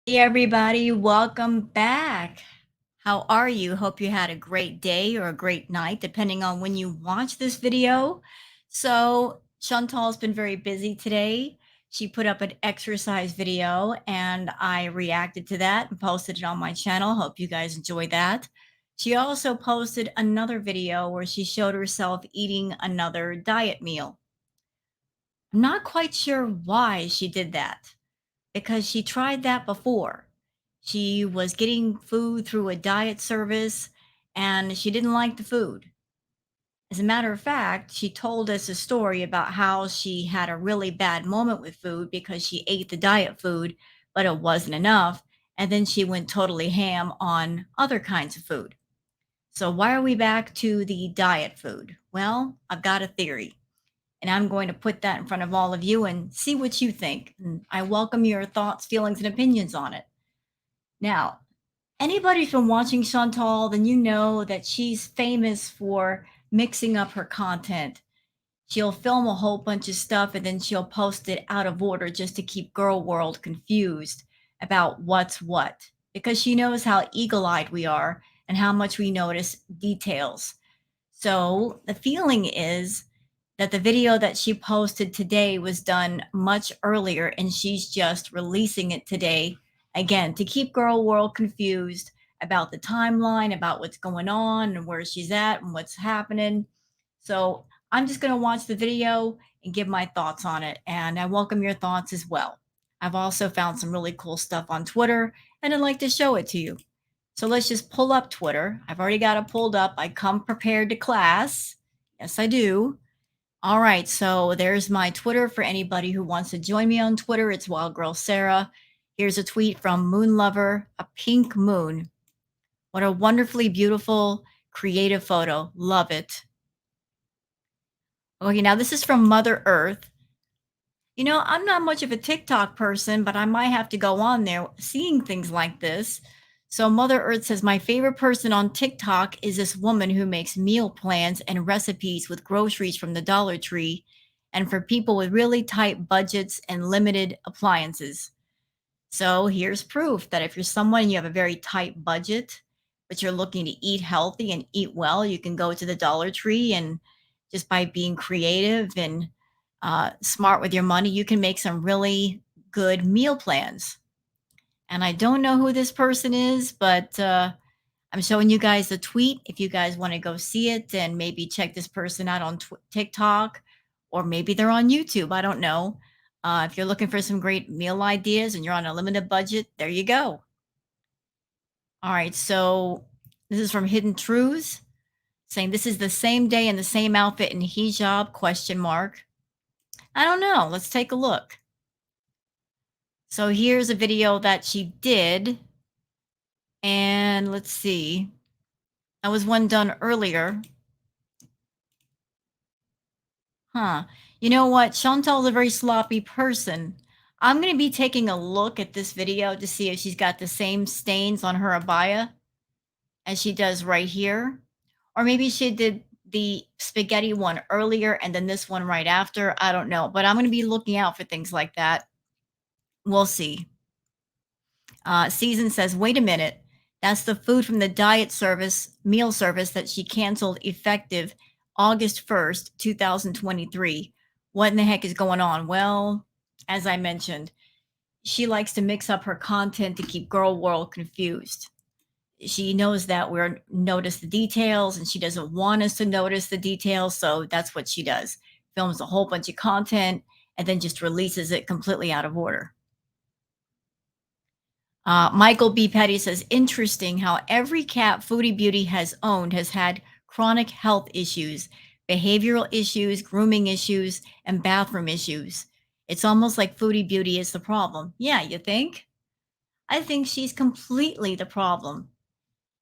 Hey everybody, welcome back. How are you? Hope you had a great day or a great night, depending on when you watch this video. So, Chantal's been very busy today. She put up an exercise video and I reacted to that and posted it on my channel. Hope you guys enjoy that. She also posted another video where she showed herself eating another diet meal. I'm not quite sure why she did that because she tried that before. She was getting food through a diet service and she didn't like the food. As a matter of fact, she told us a story about how she had a really bad moment with food because she ate the diet food, but it wasn't enough. And then she went totally ham on other kinds of food. So, why are we back to the diet food? Well, I've got a theory and I'm going to put that in front of all of you and see what you think. And I welcome your thoughts, feelings, and opinions on it. Now, anybody who's been watching Chantal, then you know that she's famous for mixing up her content. She'll film a whole bunch of stuff and then she'll post it out of order just to keep girl world confused about what's what because she knows how eagle-eyed we are and how much we notice details. So the feeling is that the video that she posted today was done much earlier and she's just releasing it today again to keep girl world confused about the timeline, about what's going on and where she's at and what's happening. So I'm just going to watch the video and give my thoughts on it. And I welcome your thoughts as well. I've also found some really cool stuff on Twitter and I'd like to show it to you. So let's just pull up Twitter. I've already got it pulled up. I come prepared to class. Yes, I do. All right. So there's my Twitter for anybody who wants to join me on Twitter. It's Wild Girl Sarah. Here's a tweet from Moon Lover, a pink moon. What a wonderfully beautiful, creative photo. Love it. Okay, now this is from Mother Earth. You know, I'm not much of a TikTok person, but I might have to go on there seeing things like this. So, Mother Earth says, my favorite person on TikTok is this woman who makes meal plans and recipes with groceries from the Dollar Tree and for people with really tight budgets and limited appliances. So, here's proof that if you're someone and you have a very tight budget, but you're looking to eat healthy and eat well, you can go to the Dollar Tree and just by being creative and smart with your money, you can make some really good meal plans. And I don't know who this person is, but I'm showing you guys the tweet. If you guys want to go see it and maybe check this person out on TikTok, or maybe they're on YouTube. I don't know. If you're looking for some great meal ideas and you're on a limited budget, there you go. All right. So this is from Hidden Truths saying this is the same day in the same outfit and hijab question mark. I don't know. Let's take a look. So here's a video that she did. And let's see. That was one done earlier. Huh. You know what? Chantal's a very sloppy person. I'm going to be taking a look at this video to see if she's got the same stains on her abaya as she does right here. Or maybe she did the spaghetti one earlier and then this one right after. I don't know. But I'm going to be looking out for things like that. We'll see. Season says, wait a minute. That's the food from the diet service, meal service that she canceled effective August 1st, 2023. What in the heck is going on? Well, as I mentioned, she likes to mix up her content to keep girl world confused. She knows that we're notice the details and she doesn't want us to notice the details. So that's what she does. Films a whole bunch of content and then just releases it completely out of order. Michael B. Petty says, interesting how every cat Foodie Beauty has owned has had chronic health issues, behavioral issues, grooming issues, and bathroom issues. It's almost like Foodie Beauty is the problem. Yeah, you think? I think she's completely the problem.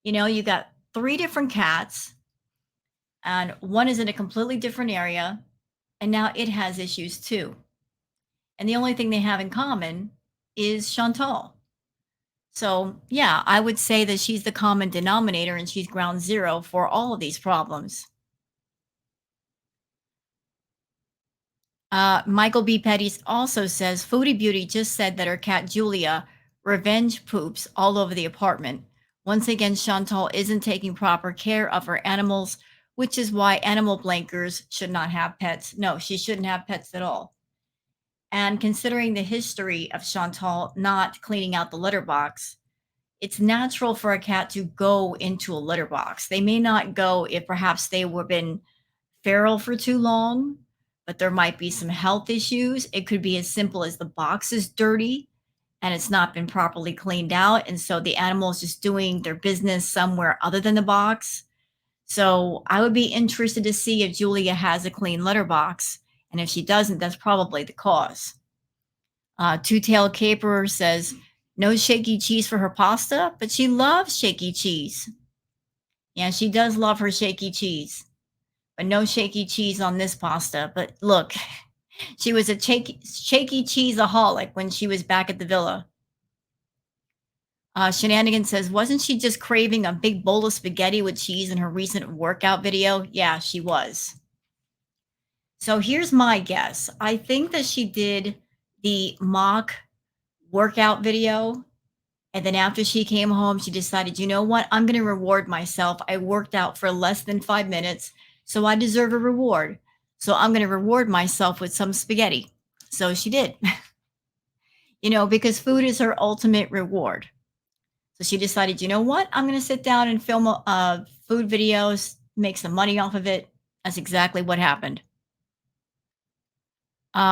You know, you got three different cats, and one is in a completely different area, and now it has issues too. And the only thing they have in common is Chantal. So, yeah, I would say that she's the common denominator and she's ground zero for all of these problems. Michael B. Petty also says Foodie Beauty just said that her cat Julia revenge poops all over the apartment. Once again, Chantal isn't taking proper care of her animals, which is why animal blankers should not have pets. No, she shouldn't have pets at all. And considering the history of Chantal not cleaning out the litter box, it's natural for a cat to go into a litter box. They may not go if perhaps they were been feral for too long, but there might be some health issues. It could be as simple as the box is dirty and it's not been properly cleaned out. And so the animal is just doing their business somewhere other than the box. So I would be interested to see if Julia has a clean litter box. And if she doesn't, that's probably the cause. Two-tailed caperer says, no shaky cheese for her pasta, but she loves shaky cheese. Yeah, she does love her shaky cheese, but no shaky cheese on this pasta. But look, she was a shaky cheeseaholic when she was back at the villa. Shenanigan says, wasn't she just craving a big bowl of spaghetti with cheese in her recent workout video? Yeah, she was. So here's my guess. I think that she did the mock workout video. And then after she came home, she decided, you know what? I'm going to reward myself. I worked out for less than 5 minutes, so I deserve a reward. So I'm going to reward myself with some spaghetti. So she did, because food is her ultimate reward. So she decided, you know what? I'm going to sit down and film food videos, make some money off of it. That's exactly what happened.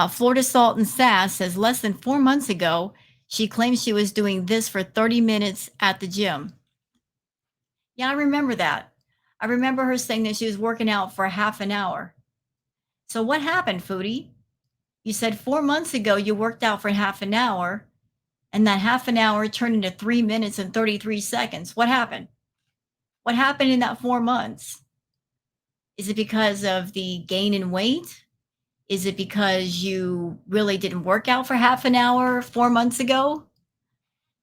Florida Salt and Sass says less than 4 months ago, she claims she was doing this for 30 minutes at the gym. Yeah, I remember that. I remember her saying that she was working out for half an hour. So what happened, Foodie? You said 4 months ago you worked out for half an hour, and that half an hour turned into 3 minutes and 33 seconds. What happened? What happened in that 4 months? Is it because of the gain in weight? Is it because you really didn't work out for half an hour 4 months ago?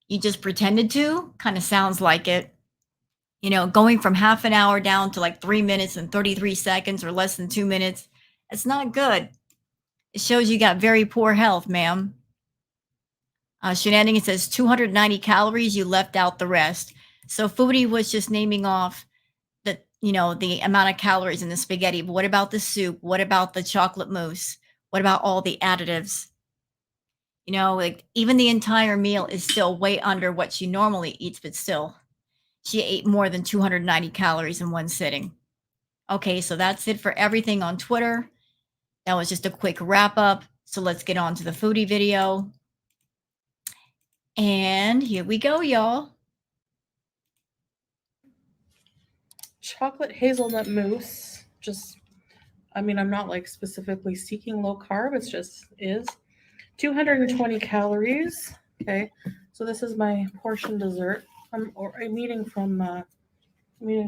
You just pretended to? Kind of sounds like it. Going from half an hour down to like 3 minutes and 33 seconds or less than 2 minutes, it's not good. It shows you got very poor health, ma'am. Shenanigans says 290 calories, you left out the rest. So Foodie was just naming off the amount of calories in the spaghetti. But what about the soup? What about the chocolate mousse? What about all the additives? Like even the entire meal is still way under what she normally eats, but still, she ate more than 290 calories in one sitting. Okay, so that's it for everything on Twitter. That was just a quick wrap up. So let's get on to the foodie video. And here we go, y'all. Chocolate hazelnut mousse. I'm not like specifically seeking low carb. It's just is 220 calories. Okay, so this is my portion dessert. I'm eating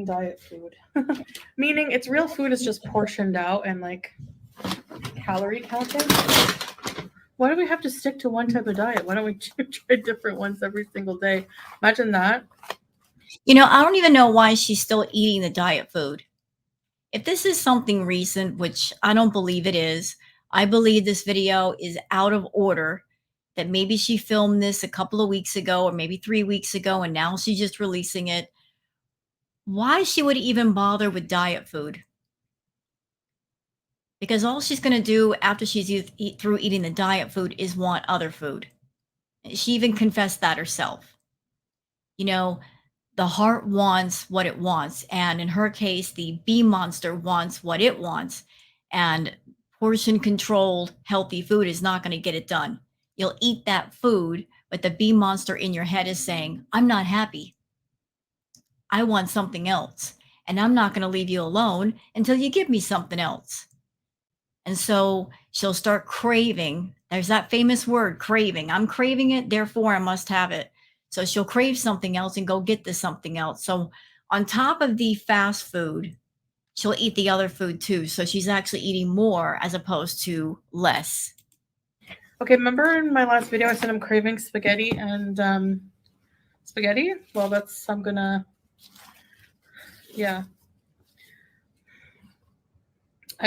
diet food. Meaning it's real food is just portioned out and like calorie counting. Why do we have to stick to one type of diet? Why don't we try different ones every single day? Imagine that. I don't even know why she's still eating the diet food. If this is something recent, which I don't believe it is, I believe this video is out of order, that maybe she filmed this a couple of weeks ago or maybe 3 weeks ago and now she's just releasing it. Why she would even bother with diet food? Because all she's going to do after she's through eating the diet food is want other food. She even confessed that herself. The heart wants what it wants. And in her case, the bee monster wants what it wants. And portion controlled healthy food is not going to get it done. You'll eat that food, but the bee monster in your head is saying, I'm not happy. I want something else. And I'm not going to leave you alone until you give me something else. And so she'll start craving. There's that famous word, craving. I'm craving it, therefore I must have it. So she'll crave something else and go get this something else. So on top of the fast food, she'll eat the other food too. So she's actually eating more as opposed to less. Okay, remember in my last video I said I'm craving spaghetti and spaghetti? Well, I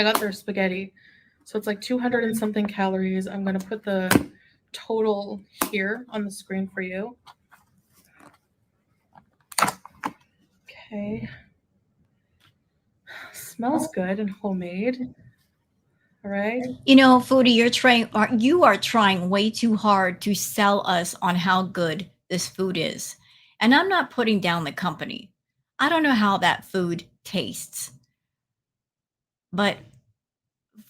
got their spaghetti. So it's like 200 and something calories. I'm going to put the total here on the screen for you. Okay. Smells good and homemade. All right. You know, Foodie, you are trying way too hard to sell us on how good this food is. And I'm not putting down the company. I don't know how that food tastes, but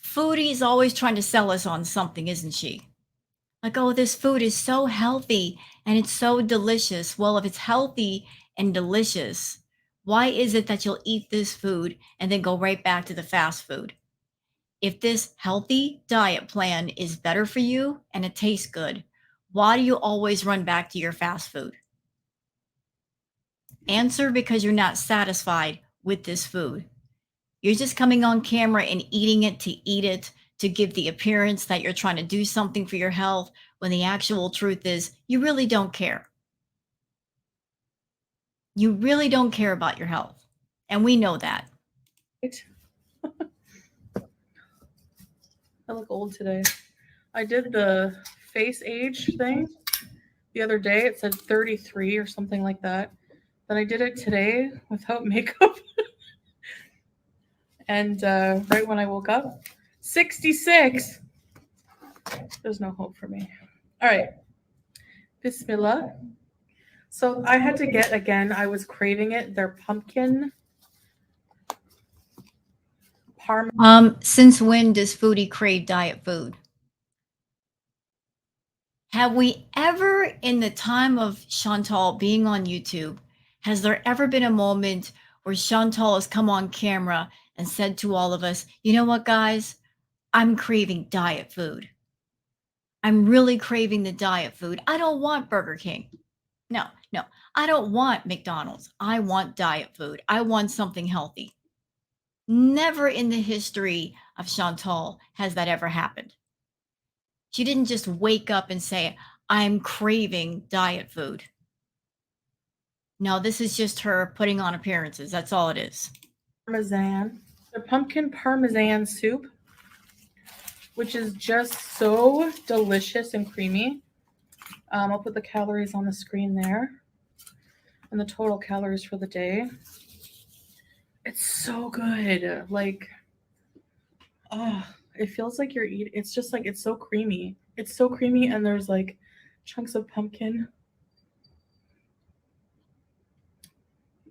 Foodie is always trying to sell us on something, isn't she? Like, oh, this food is so healthy and it's so delicious. Well, if it's healthy and delicious, why is it that you'll eat this food and then go right back to the fast food? If this healthy diet plan is better for you and it tastes good, why do you always run back to your fast food? Answer: because you're not satisfied with this food. You're just coming on camera and eating it to eat it, to give the appearance that you're trying to do something for your health, when the actual truth is you really don't care. You really don't care about your health. And we know that. I look old today. I did the face age thing the other day. It said 33 or something like that. Then I did it today without makeup. And right when I woke up, 66. There's no hope for me. All right. Bismillah. So I had to get, again, I was craving it, their pumpkin parm. Since when does Foodie crave diet food? Have we ever, in the time of Chantal being on YouTube, has there ever been a moment where Chantal has come on camera and said to all of us, you know what, guys, I'm craving diet food. I'm really craving the diet food. I don't want Burger King. No, no, I don't want McDonald's. I want diet food. I want something healthy. Never in the history of Chantal has that ever happened. She didn't just wake up and say, I'm craving diet food. No, this is just her putting on appearances. That's all it is. Parmesan. The pumpkin parmesan soup, which is just so delicious and creamy. I'll put the calories on the screen there and the total calories for the day. It's so good. Like, oh, it feels like you're eating. It's just like, it's so creamy. It's so creamy, and there's like chunks of pumpkin.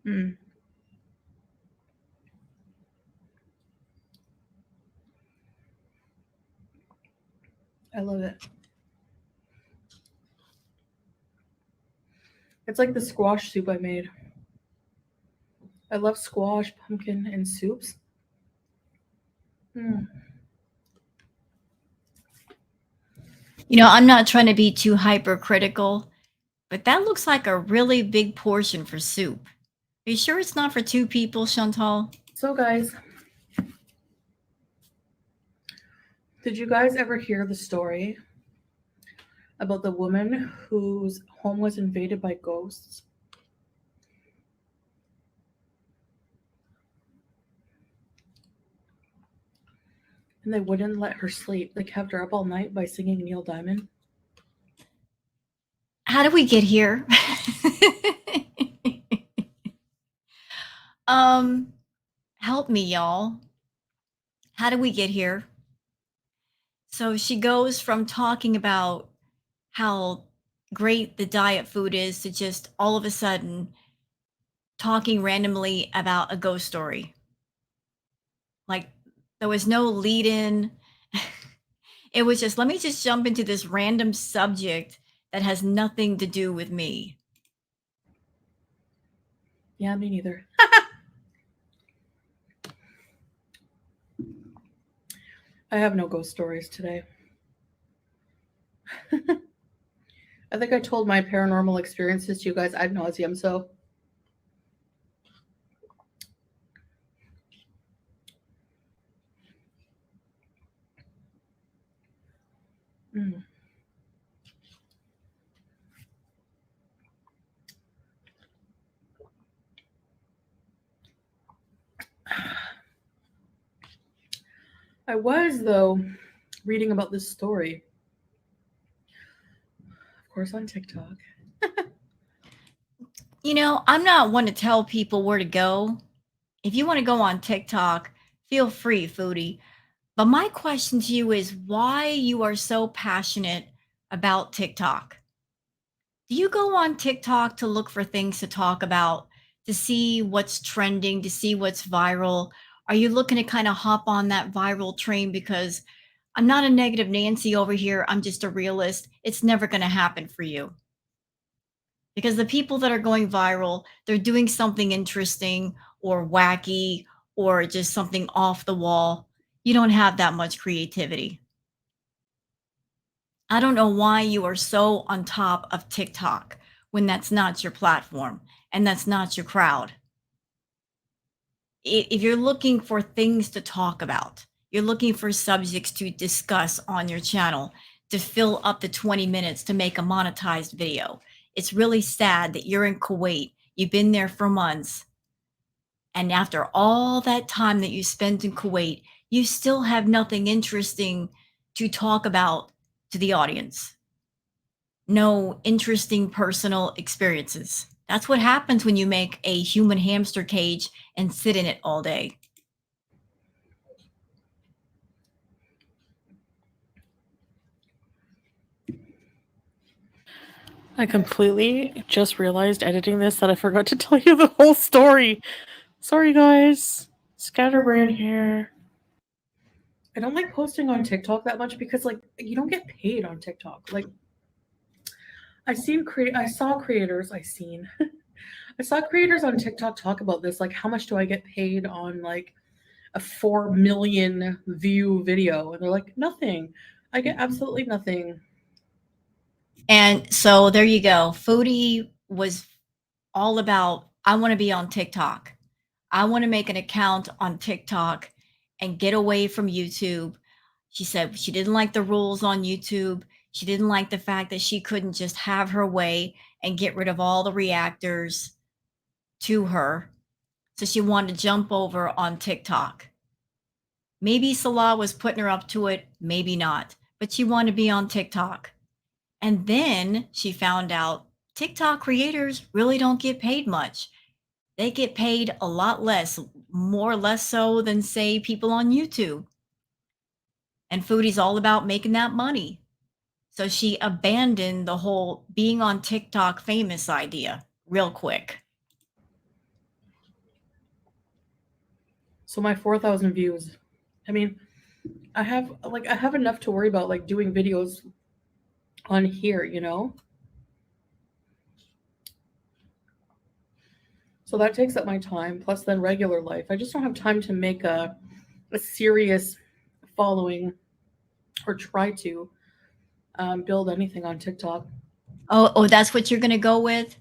Mm. I love it. It's like the squash soup I made. I love squash, pumpkin, and soups. Mm. You know, I'm not trying to be too hypercritical, but that looks like a really big portion for soup. Are you sure it's not for two people, Chantal? So, guys, did you guys ever hear the story about the woman whose home was invaded by ghosts? And they wouldn't let her sleep. They kept her up all night by singing Neil Diamond. How do we get here? Help me, y'all. How do we get here? So she goes from talking about how great the diet food is to just all of a sudden talking randomly about a ghost story. Like, there was no lead in. It was just, let me just jump into this random subject that has nothing to do with me. Yeah, me neither. I have no ghost stories today. I think I told my paranormal experiences to you guys ad nauseum, so. Mm. I was, though, reading about this story course, on TikTok. I'm not one to tell people where to go. If you want to go on TikTok, feel free, foodie. But my question to you is why you are so passionate about TikTok. Do you go on TikTok to look for things to talk about, to see what's trending, to see what's viral? Are you looking to kind of hop on that viral train? Because I'm not a negative Nancy over here. I'm just a realist. It's never going to happen for you because the people that are going viral, they're doing something interesting or wacky or just something off the wall. You don't have that much creativity. I don't know why you are so on top of TikTok when that's not your platform and that's not your crowd. If you're looking for things to talk about, you're looking for subjects to discuss on your channel to fill up the 20 minutes to make a monetized video. It's really sad that you're in Kuwait, you've been there for months, and after all that time that you spent in Kuwait, you still have nothing interesting to talk about to the audience. No interesting personal experiences. That's what happens when you make a human hamster cage and sit in it all day. I completely just realized editing this that I forgot to tell you the whole story. Sorry, guys. Scatterbrain here. I don't like posting on TikTok that much because, like, you don't get paid on TikTok. Like, I saw creators. I saw creators on TikTok talk about this. Like, how much do I get paid on like a 4 million view video? And they're like, nothing. I get absolutely nothing. And so there you go. Foodie was all about I want to be on TikTok. I want to make an account on TikTok and get away from YouTube. She said she didn't like the rules on YouTube. She didn't like the fact that she couldn't just have her way and get rid of all the reactors to her. So she wanted to jump over on TikTok. Maybe Salah was putting her up to it, maybe not, but she wanted to be on TikTok. And then she found out TikTok creators really don't get paid much. They get paid a lot less, more or less so than, say, people on YouTube. And Foodie's all about making that money. So she abandoned the whole being on TikTok famous idea real quick. So my 4,000 views. I mean, I have enough to worry about, like doing videos on here, you know? So that takes up my time, plus then regular life. I just don't have time to make a serious following or try to build anything on TikTok. Oh, that's what you're going to go with?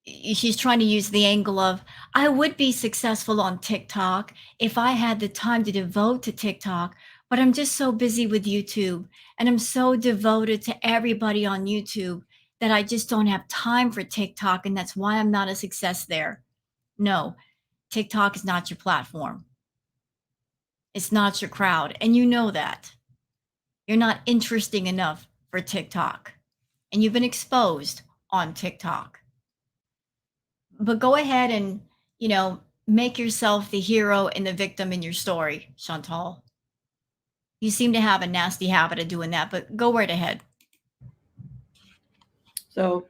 She's trying to use the angle of I would be successful on TikTok if I had the time to devote to TikTok, but I'm just so busy with YouTube and I'm so devoted to everybody on YouTube that I just don't have time for TikTok and that's why I'm not a success there. No, TikTok is not your platform. It's not your crowd and you know that. You're not interesting enough for TikTok and you've been exposed on TikTok. But go ahead and, make yourself the hero and the victim in your story, Chantal. You seem to have a nasty habit of doing that, but go right ahead. So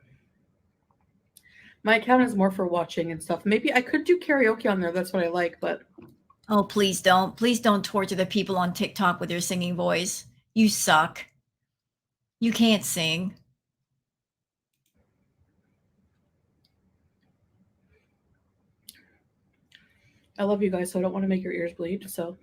my account is more for watching and stuff. Maybe I could do karaoke on there. That's what I like, but Oh, please don't. Please don't torture the people on TikTok with your singing voice. You suck. You can't sing. I love you guys, so I don't want to make your ears bleed. So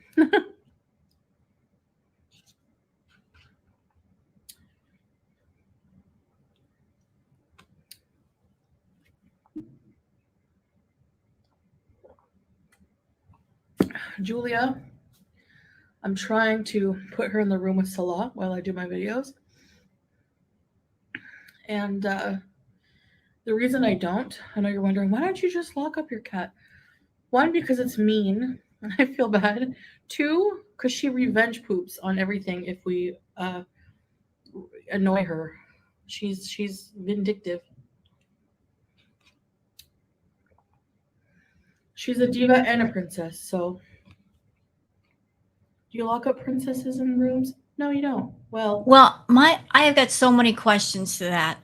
Julia, I'm trying to put her in the room with Salah while I do my videos. And the reason I don't, I know you're wondering, why don't you just lock up your cat? One, because it's mean and I feel bad. Two, because she revenge poops on everything if we annoy her. She's vindictive. She's a diva and a princess. So, do you lock up princesses in rooms? No, you don't. Well, Well, I have got so many questions to that.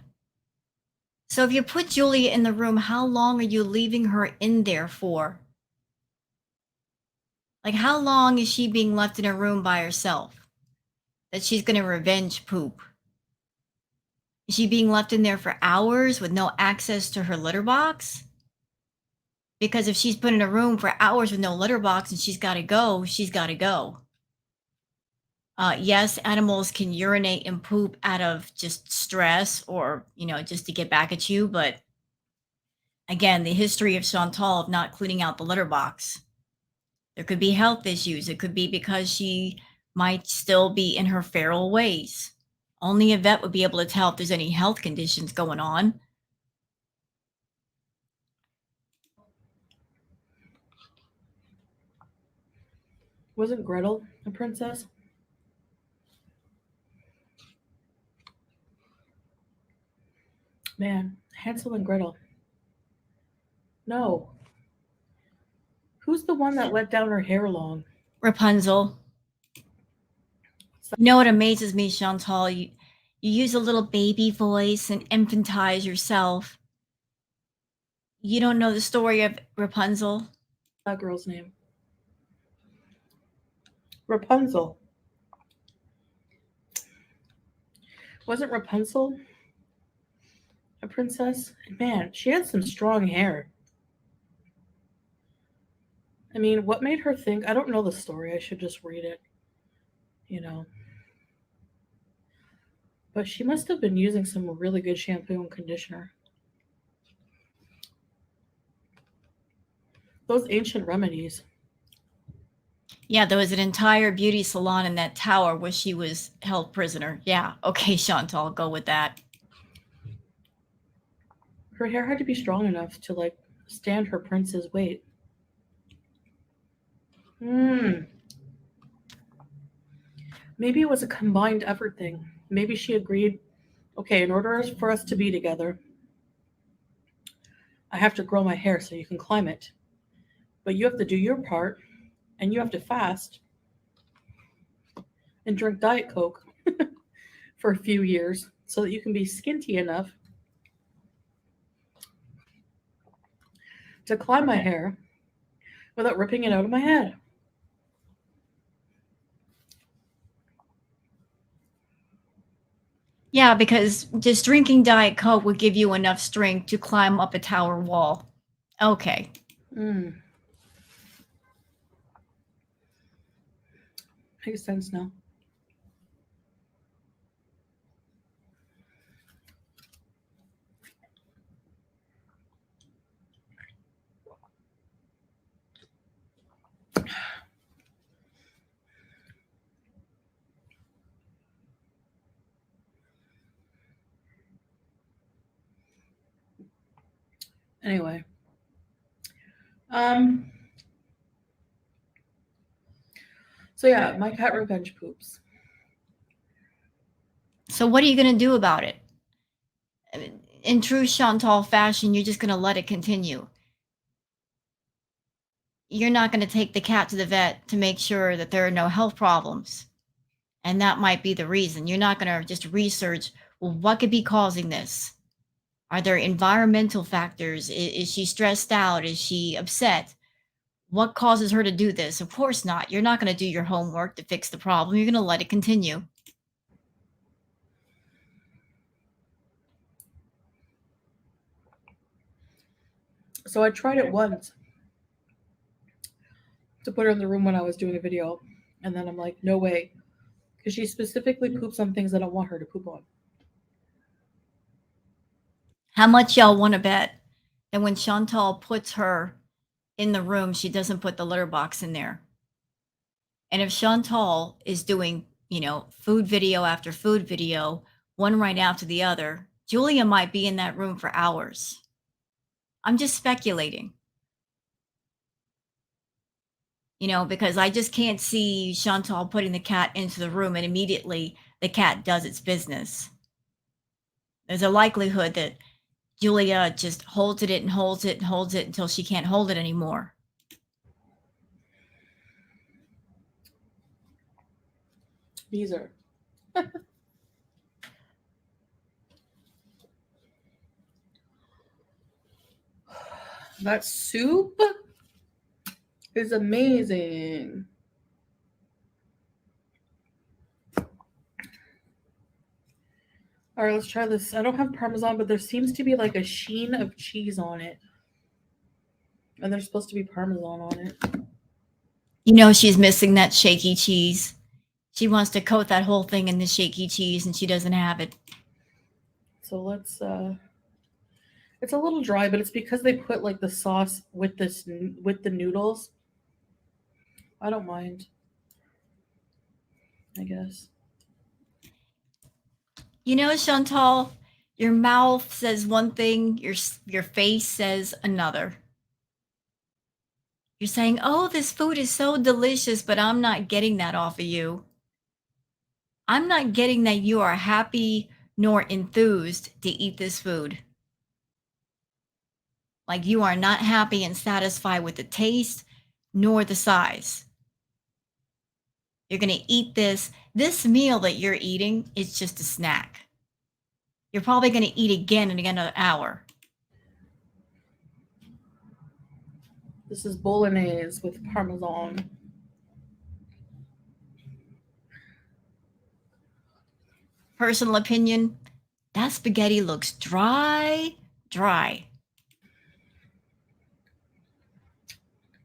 So if you put Julia in the room, how long are you leaving her in there for? Like, how long is she being left in a room by herself? That she's going to revenge poop? Is she being left in there for hours with no access to her litter box? Because if she's put in a room for hours with no litter box and she's got to go, she's got to go. Yes, animals can urinate and poop out of just stress or, just to get back at you. But again, the history of Chantal of not cleaning out the litter box. There could be health issues. It could be because she might still be in her feral ways. Only a vet would be able to tell if there's any health conditions going on. wasn't Gretel a princess? Man, Hansel and Gretel. No. Who's the one that let down her hair long? Rapunzel. You know what amazes me, Chantal? You use a little baby voice and infantize yourself. You don't know the story of Rapunzel? That girl's name. Rapunzel. Wasn't Rapunzel a princess? Man, she had some strong hair. I mean, what made her think? I don't know the story. I should just read it, you know. But she must have been using some really good shampoo and conditioner. Those ancient remedies. Yeah, there was an entire beauty salon in that tower where she was held prisoner. Yeah, okay, Chantal, go with that. Her hair had to be strong enough to like stand her prince's weight. Hmm. Maybe it was a combined effort thing. Maybe she agreed, okay, in order for us to be together, I have to grow my hair so you can climb it. But you have to do your part and you have to fast and drink Diet Coke for a few years so that you can be skinty enough to climb my hair without ripping it out of my head. Yeah, because just drinking Diet Coke would give you enough strength to climb up a tower wall. Okay. Mm. Makes sense now. Anyway, um, so yeah, my cat revenge poops. So what are you going to do about it? In true Chantal fashion, you're just going to let it continue. You're not going to take the cat to the vet to make sure that there are no health problems. And that might be the reason. You're not going to just research, well, what could be causing this? Are there environmental factors? Is she stressed out? Is she upset? What causes her to do this? Of course not. You're not going to do your homework to fix the problem. You're going to let it continue. So I tried it once to put her in the room when I was doing a video, and then I'm like, no way, because she specifically poops on things I don't want her to poop on. How much y'all want to bet that when Chantal puts her in the room, she doesn't put the litter box in there? And if Chantal is doing, food video after food video, one right after the other, Julia might be in that room for hours. I'm just speculating, because I just can't see Chantal putting the cat into the room and immediately the cat does its business. There's a likelihood that Julia just holds it and holds it and holds it until she can't hold it anymore. These are that soup is amazing. All right, let's try this. I don't have Parmesan, but there seems to be like a sheen of cheese on it. And there's supposed to be Parmesan on it. You know, she's missing that shaky cheese. She wants to coat that whole thing in the shaky cheese and she doesn't have it. So let's, it's a little dry, but it's because they put like the sauce with with the noodles. I don't mind, I guess. You know, Chantal, your mouth says one thing, your face says another. You're saying, "Oh, this food is so delicious," but I'm not getting that off of you. I'm not getting that you are happy nor enthused to eat this food. Like you are not happy and satisfied with the taste nor the size. You're going to eat this. This meal that you're eating is just a snack. You're probably going to eat again in another hour. This is bolognese with Parmesan. Personal opinion, that spaghetti looks dry.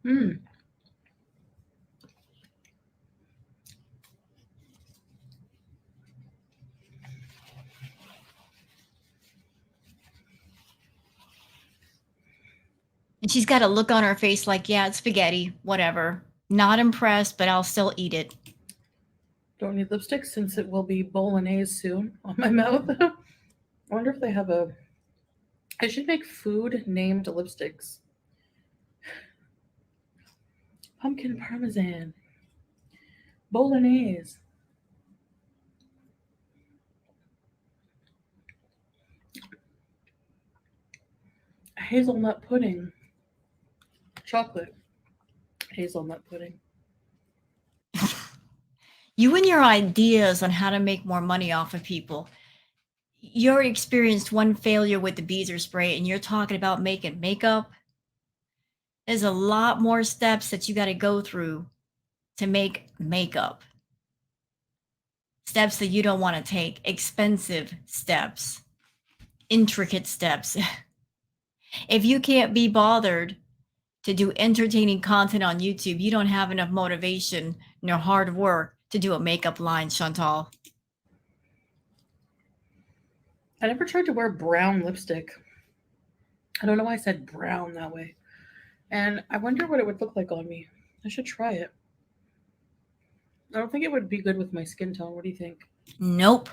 Mmm. And she's got a look on her face like, yeah, it's spaghetti, whatever. Not impressed, but I'll still eat it. Don't need lipstick since it will be bolognese soon on my mouth. I wonder if they have a. I should make food named lipsticks. Pumpkin parmesan. Bolognese. Hazelnut pudding. Chocolate. Hazelnut pudding. You and your ideas on how to make more money off of people. You already experienced one failure with the beazer spray and you're talking about making makeup. There's a lot more steps that you got to go through to make makeup. Steps that you don't want to take, expensive steps, intricate steps. If you can't be bothered to do entertaining content on YouTube, you don't have enough motivation nor hard work to do a makeup line, Chantal. I never tried to wear brown lipstick. I don't know why I said brown that way. And I wonder what it would look like on me. I should try it. I don't think it would be good with my skin tone. What do you think? Nope.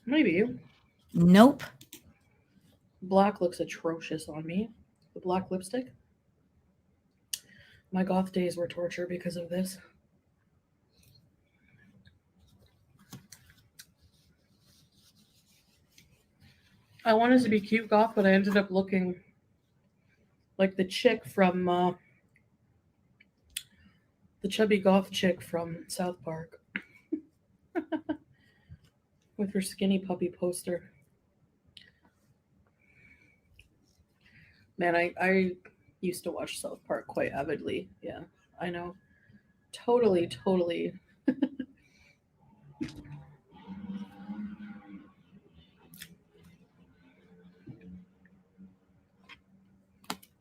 Maybe. Nope. Black looks atrocious on me. The black lipstick. My goth days were torture because of this. I wanted to be cute goth, but I ended up looking like the chick from the chubby goth chick from South Park with her skinny puppy poster. Man, I used to watch South Park quite avidly. Yeah, I know. Totally.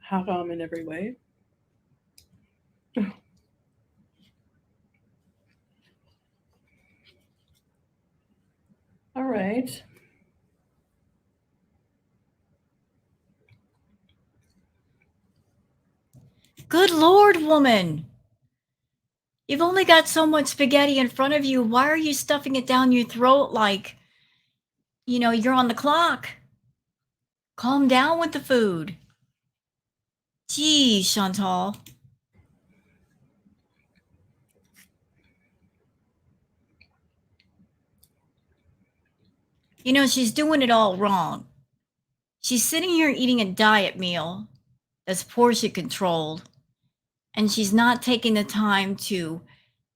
Hot in every way. All right. Good Lord, woman. You've only got so much spaghetti in front of you. Why are you stuffing it down your throat like, you're on the clock? Calm down with the food. Gee, Chantal. She's doing it all wrong. She's sitting here eating a diet meal that's portion controlled, and she's not taking the time to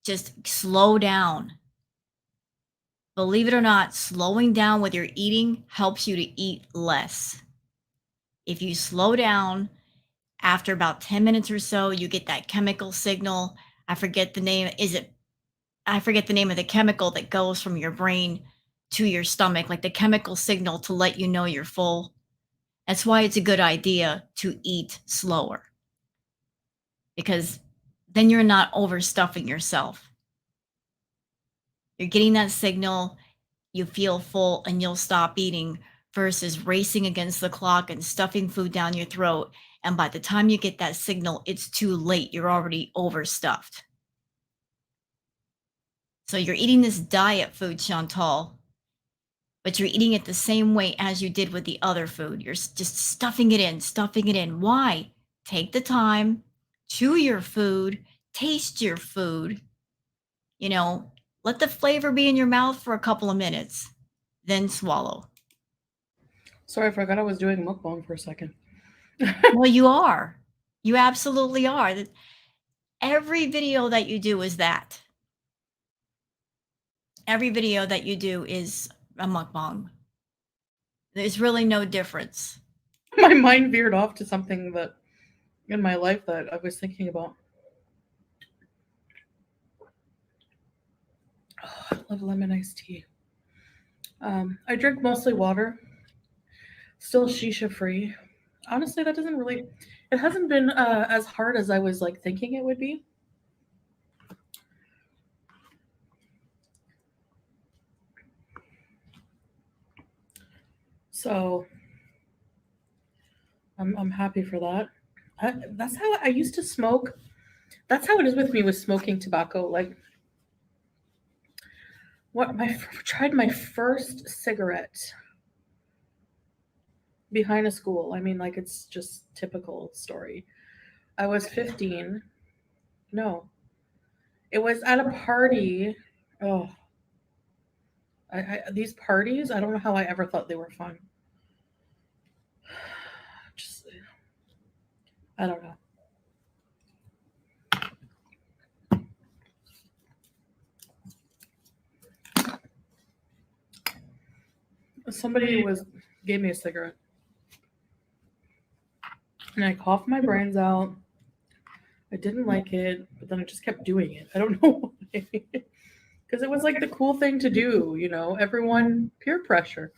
just slow down. Believe it or not, slowing down with your eating helps you to eat less. If you slow down, after about 10 minutes or so, you get that chemical signal. I forget the name. I forget the name of the chemical that goes from your brain to your stomach, like the chemical signal to let you know you're full. That's why it's a good idea to eat slower, because then you're not overstuffing yourself. You're getting that signal, you feel full, and you'll stop eating versus racing against the clock and stuffing food down your throat. And by the time you get that signal, it's too late. You're already overstuffed. So you're eating this diet food, Chantal, but you're eating it the same way as you did with the other food. You're just stuffing it in, stuffing it in. Why? Take the time, chew your food, taste your food, you know, let the flavor be in your mouth for a couple of minutes, then swallow. Sorry, I forgot I was doing mukbang for a second. Well, you are. You absolutely are. Every video that you do is that. Every video that you do is a mukbang. There's really no difference. My mind veered off to something that in my life that I was thinking about. Oh, I love lemon iced tea. I drink mostly water, still shisha free. Honestly, that doesn't really, it hasn't been as hard as I was like thinking it would be. So I'm happy for that. That's how I used to smoke. That's how it is with me with smoking tobacco. Like tried my first cigarette behind a school. I mean, like it's just typical story. I was 15. No, it was at a party. Oh, these parties. I don't know how I ever thought they were fun. Just I don't know. Somebody was gave me a cigarette, and I coughed my brains out. I didn't like it, but then I just kept doing it. I don't know why. Because it was like the cool thing to do, everyone peer pressure.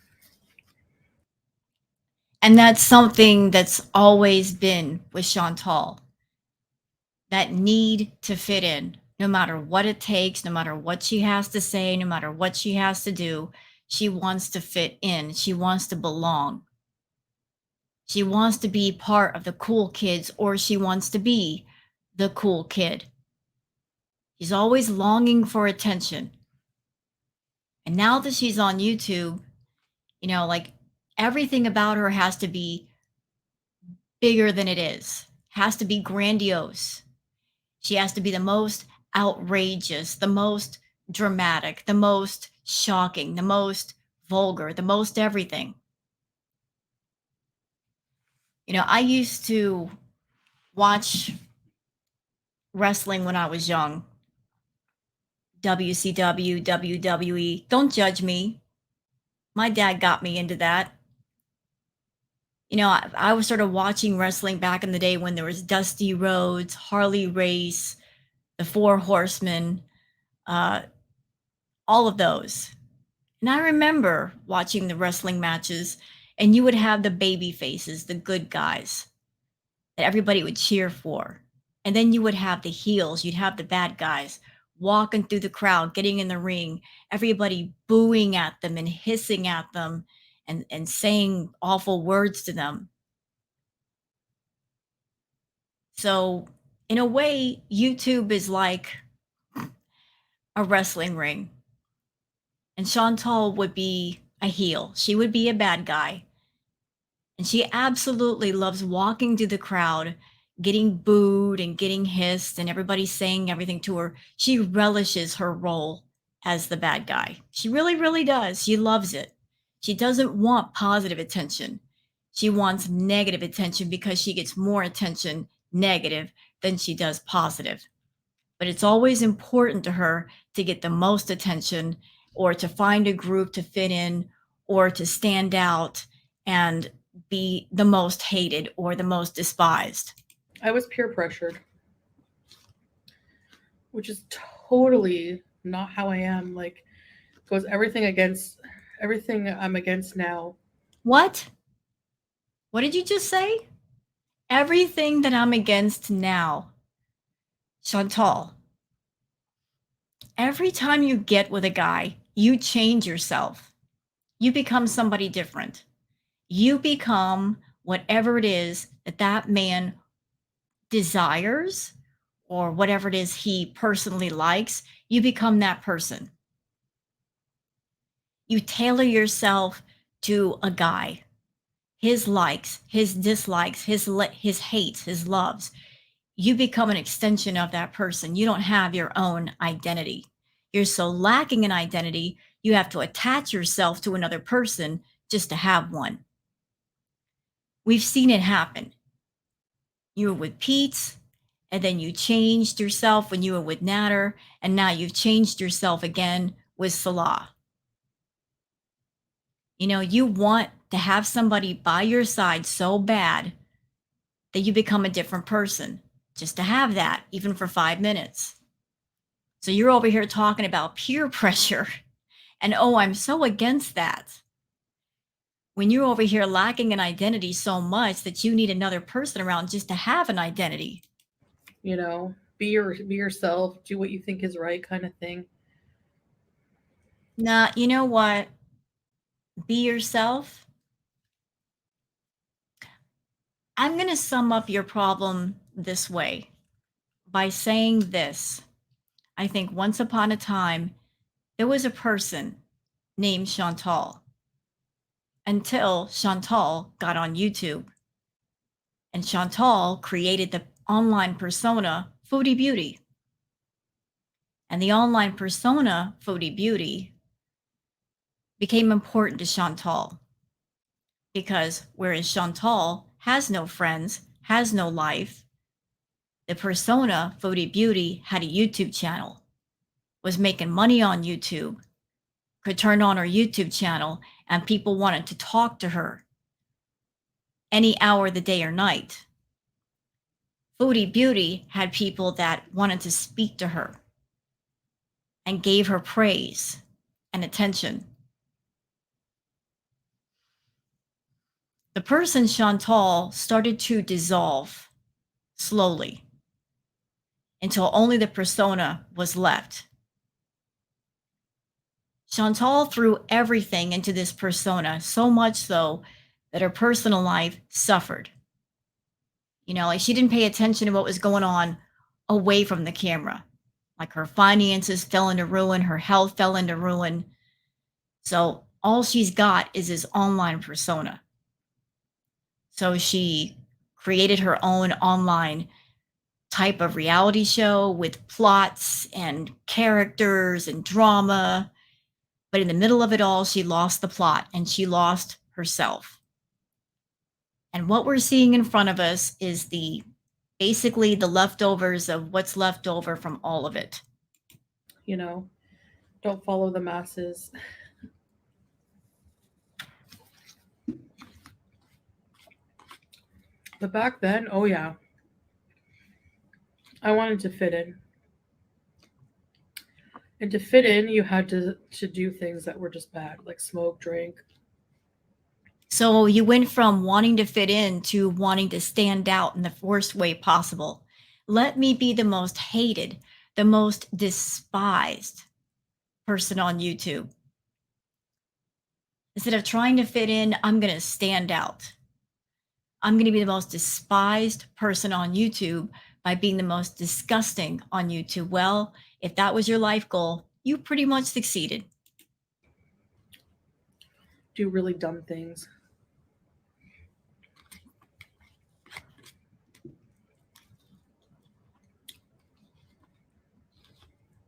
And that's something that's always been with Chantal, that need to fit in, no matter what it takes, no matter what she has to say, no matter what she has to do. She wants to fit in. She wants to belong. She wants to be part of the cool kids, or she wants to be the cool kid. She's always longing for attention. And now that she's on YouTube, like everything about her has to be bigger than it is, has to be grandiose. She has to be the most outrageous, the most dramatic, the most shocking, the most vulgar, the most everything. I used to watch wrestling when I was young. WCW, WWE. Don't judge me. My dad got me into that. I was sort of watching wrestling back in the day when there was Dusty Rhodes, Harley Race, the Four Horsemen, uh, all of those. And I remember watching the wrestling matches, and you would have the baby faces, the good guys that everybody would cheer for. And then you would have the heels, you'd have the bad guys walking through the crowd, getting in the ring, everybody booing at them and hissing at them and saying awful words to them. So, in a way, YouTube is like a wrestling ring. And Chantal would be a heel. She would be a bad guy. And she absolutely loves walking through the crowd, getting booed and getting hissed, and everybody saying everything to her. She relishes her role as the bad guy. She really, really does. She loves it. She doesn't want positive attention. She wants negative attention because she gets more attention negative than she does positive. But it's always important to her to get the most attention or to find a group to fit in or to stand out and be the most hated or the most despised. I was peer pressured, which is totally not how I am. Like, goes everything I'm against now. What? What did you just say? Everything that I'm against now. Chantal, every time you get with a guy, you change yourself. You become somebody different. You become whatever it is that that man desires or whatever it is he personally likes. You become that person. You tailor yourself to a guy, his likes, his dislikes, his hates, his loves. You become an extension of that person. You don't have your own identity. You're so lacking in identity, you have to attach yourself to another person just to have one. We've seen it happen. You were with Pete, and then you changed yourself when you were with Natter, and now you've changed yourself again with Salah. You know, you want to have somebody by your side so bad that you become a different person just to have that, even for 5 minutes. So you're over here talking about peer pressure. And oh, I'm so against that. When you're over here lacking an identity so much that you need another person around just to have an identity. You know, be yourself, do what you think is right, kind of thing. Nah, you know what? Be yourself. I'm going to sum up your problem this way by saying this. I think once upon a time, there was a person named Chantal until Chantal got on YouTube. And Chantal created the online persona Foodie Beauty. And the online persona Foodie Beauty became important to Chantal because whereas Chantal has no friends, has no life, the persona Foodie Beauty had a YouTube channel, was making money on YouTube, could turn on her YouTube channel, and people wanted to talk to her any hour of the day or night. Foodie Beauty had people that wanted to speak to her and gave her praise and attention. The person Chantal started to dissolve slowly until only the persona was left. Chantal threw everything into this persona, so much so that her personal life suffered. You know, like she didn't pay attention to what was going on away from the camera. Like her finances fell into ruin, her health fell into ruin. So all she's got is this online persona. So she created her own online type of reality show with plots and characters and drama. But in the middle of it all, she lost the plot and she lost herself. And what we're seeing in front of us is basically the leftovers of what's left over from all of it. You know, don't follow the masses. But back then, oh yeah, I wanted to fit in. And to fit in, you had to do things that were just bad, like smoke, drink. So you went from wanting to fit in to wanting to stand out in the worst way possible. Let me be the most hated, the most despised person on YouTube. Instead of trying to fit in, I'm going to stand out. I'm going to be the most despised person on YouTube by being the most disgusting on YouTube. Well, if that was your life goal, you pretty much succeeded. Do really dumb things.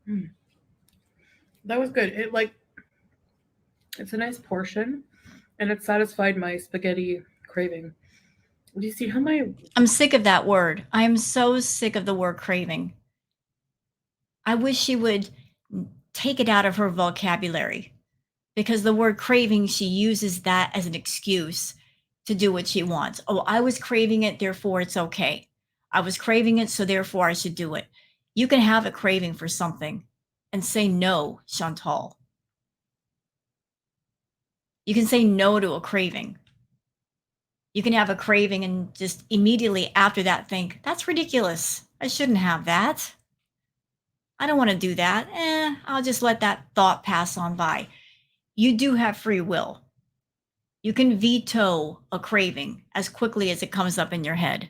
Mm. That was good. It like It's a nice portion, and it satisfied my spaghetti craving. Do you see how my I'm sick of that word. I am so sick of the word craving. I wish she would take it out of her vocabulary, because the word craving, she uses that as an excuse to do what she wants. Oh, I was craving it, therefore it's okay. I was craving it, so therefore I should do it. You can have a craving for something and say no, Chantal. You can say no to a craving. You can have a craving and just immediately after that think, that's ridiculous. I shouldn't have that. I don't want to do that. I'll just let that thought pass on by. You do have free will. You can veto a craving as quickly as it comes up in your head.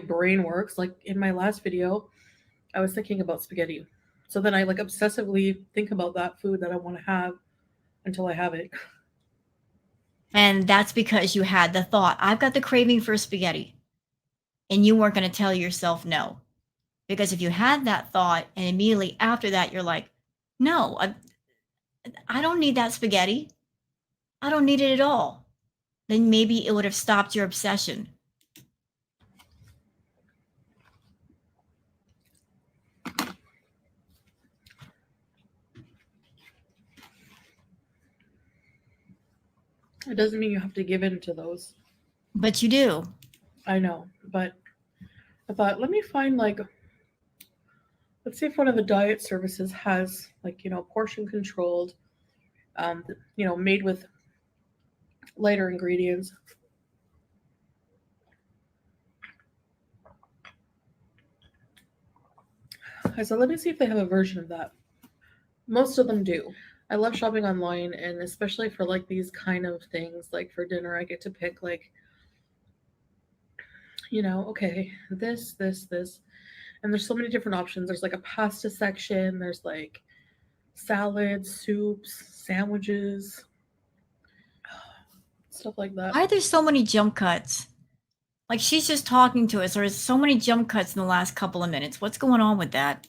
brain works. Like in my last video, I was thinking about spaghetti. So then I like obsessively think about that food that I want to have until I have it. And that's because you had the thought, I've got the craving for spaghetti. And you weren't going to tell yourself no. Because if you had that thought and immediately after that, you're like, no, I don't need that spaghetti. I don't need it at all. Then maybe it would have stopped your obsession. It doesn't mean you have to give in to those. But you do. I know, but I thought, let me find like, let's see if one of the diet services has like, portion controlled, made with lighter ingredients. I said, let me see if they have a version of that. Most of them do. I love shopping online, and especially for like these kind of things, like for dinner, I get to pick like, okay, this. And there's so many different options. There's like a pasta section, there's like salads, soups, sandwiches, stuff like that. Why are there so many jump cuts? Like she's just talking to us. There's so many jump cuts in the last couple of minutes. What's going on with that?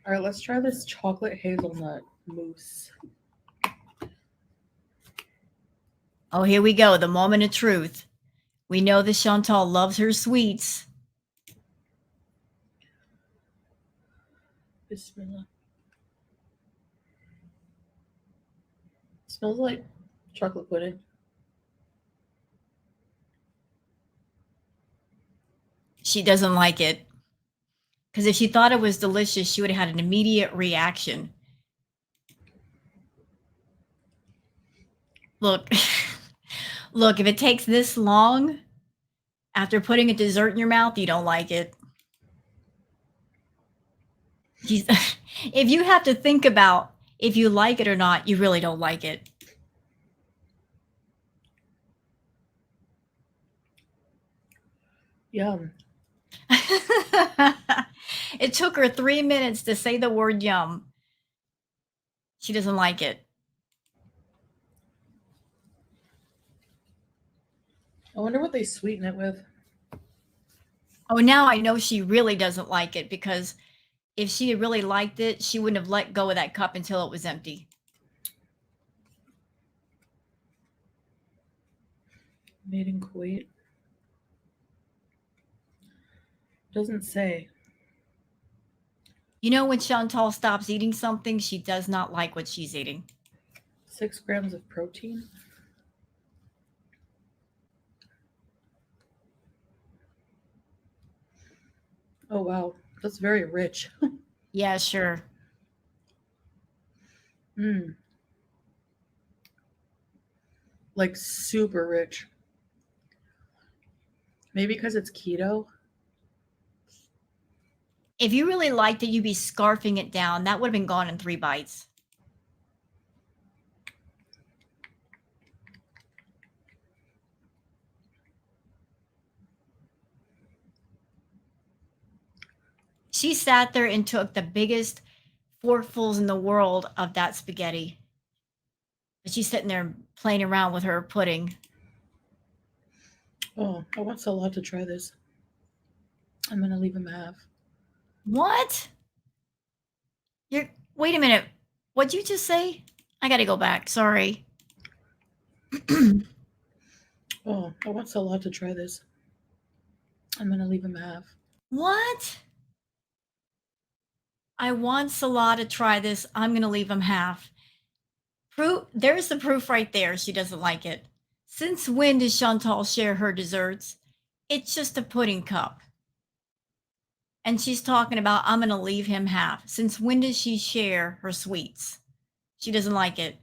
All right, let's try this chocolate hazelnut mousse. Oh, here we go. The moment of truth. We know that Chantal loves her sweets. Bismillah. Smells like chocolate pudding. She doesn't like it. Because if she thought it was delicious, she would have had an immediate reaction. Look, look, if it takes this long after putting a dessert in your mouth, you don't like it. If you have to think about if you like it or not, you really don't like it. Yum. It took her 3 minutes to say the word yum. She doesn't like it. I wonder what they sweeten it with. Oh, now I know she really doesn't like it, because if she had really liked it, she wouldn't have let go of that cup until it was empty. Made in Kuwait. Doesn't say. You know, when Chantal stops eating something, she does not like what she's eating. 6 grams of protein. Oh, wow. That's very rich. Yeah, sure. Mmm. Like super rich. Maybe because it's keto. If you really liked it, you'd be scarfing it down. That would have been gone in 3 bites. She sat there and took the biggest forkfuls in the world of that spaghetti. But she's sitting there playing around with her pudding. Oh, I want Salah to try this. I'm going to leave him half. What? Wait a minute. What'd you just say? I gotta go back. Sorry. Oh, I want Salah to try this. I'm gonna leave him half. What? I want Salah to try this. I'm gonna leave him half. Proof. There's the proof right there. She doesn't like it. Since when does Chantal share her desserts? It's just a pudding cup. And she's talking about, I'm gonna leave him half. Since when does she share her sweets? She doesn't like it.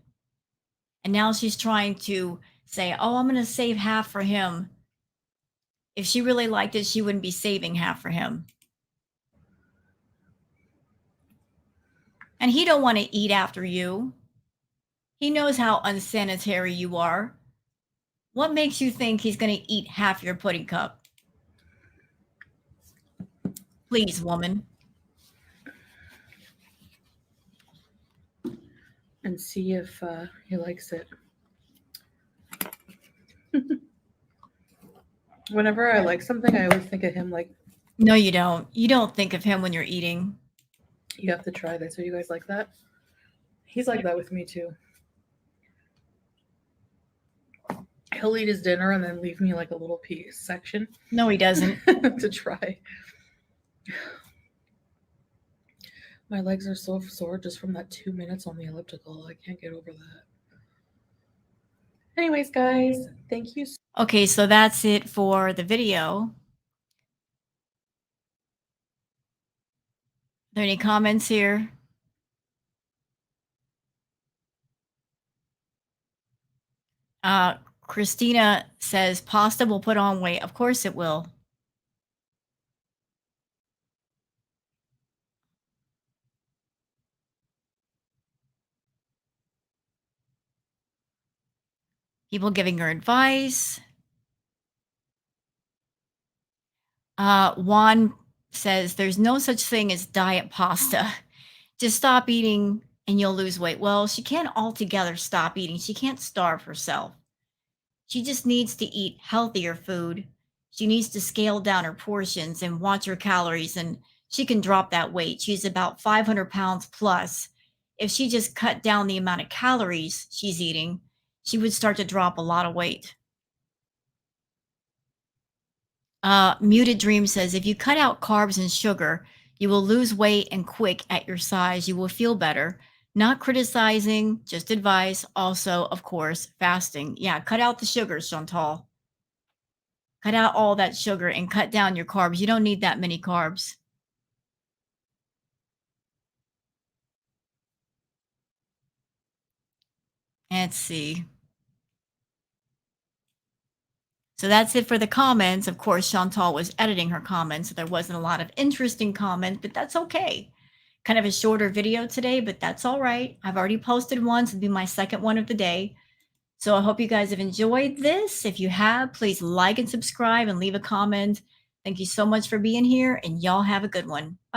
And now she's trying to say, oh, I'm gonna save half for him. If she really liked it, she wouldn't be saving half for him. And he don't want to eat after you. He knows how unsanitary you are. What makes you think he's going to eat half your pudding cup? Please, woman. And see if he likes it. Whenever I like something, I always think of him. Like, no, you don't. You don't think of him when you're eating. You have to try this. Are you guys like that? He's like that with me too. He'll eat his dinner and then leave me like a little piece section. No, he doesn't. To try. My legs are so sore just from that 2 minutes on the elliptical. I can't get over that. Anyways, guys, thank you. Okay, so that's it for the video. Are there any comments here? Christina says pasta will put on weight. Of course it will. People giving her advice. Juan says there's no such thing as diet pasta. Just stop eating and you'll lose weight. Well, she can't altogether stop eating. She can't starve herself. She just needs to eat healthier food. She needs to scale down her portions and watch her calories, and she can drop that weight. She's about 500 pounds plus. If she just cut down the amount of calories she's eating, she would start to drop a lot of weight. Muted Dream says, if you cut out carbs and sugar, you will lose weight and quick at your size. You will feel better. Not criticizing, just advice. Also, of course, fasting. Yeah, cut out the sugar, Chantal. Cut out all that sugar and cut down your carbs. You don't need that many carbs. Let's see. So that's it for the comments. Of course, Chantal was editing her comments, so there wasn't a lot of interesting comments, but that's okay. Kind of a shorter video today, but that's all right. I've already posted one, so it'll be my second one of the day. So I hope you guys have enjoyed this. If you have, please like and subscribe and leave a comment. Thank you so much for being here, and y'all have a good one. Bye.